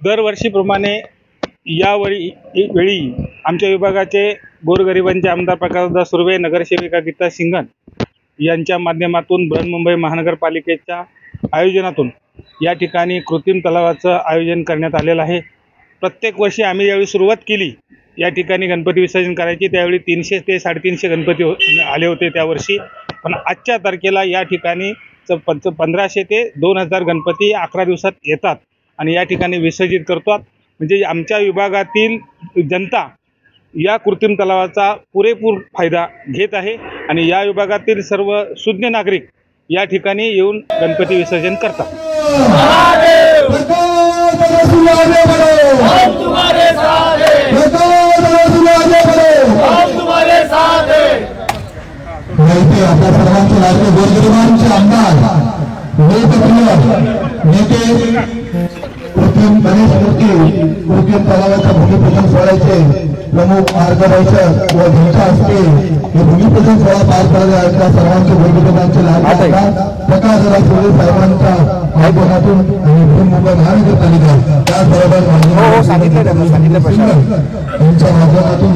दरवर्षीप्रमाणे वेळी आमच्या विभागाचे गोरगरिबांचे आमदार प्रकाशदादा सुर्वे, नगरसेविका गीता सिंघन यांच्या माध्यमातून बृहन्मुंबई महानगरपालिकेच्या आयोजनातून या ठिकाणी कृत्रिम तलावाचं आयोजन करण्यात आलेलं आहे। प्रत्येक वर्षी आम्ही ज्यावेळी सुरुवात केली या ठिकाणी गणपती विसर्जन करायची त्यावेळी 300 ते 350 गणपती आले होते त्या वर्षी, पण आजच्या तारखेला या ठिकाणी 1500 ते 2000 गणपती 11 दिवसात येतात आणि या ठिकाणी विसर्जित करतात। म्हणजे आमच्या विभागातील जनता या कृत्रिम तलावाचा पुरेपूर फायदा घेत आहे आणि या विभागातील सर्व सुज्ञ नागरिक या ठिकाणी येऊन गणपती विसर्जन करतात। आपल्या सर्वांचे लाडके गोरगरिबांचे आमदार नेते कृत्रिम गणेश मूर्ती कृत्रिम तलावाच्या भूमिपूजन सोहळ्याचे प्रमुख मार्गदर्शक व त्यांच्या हस्ते हे भूमिपूजन सोहळा पार पडला त्या सर्वांचे गोरगरिबांचे लाडके आमदार प्रकाशदादा सुर्वे साहेबांच्या माध्यमातून आणि बृहन्मुंबई महानगरपालिका त्याचबरोबर यांच्या माध्यमातून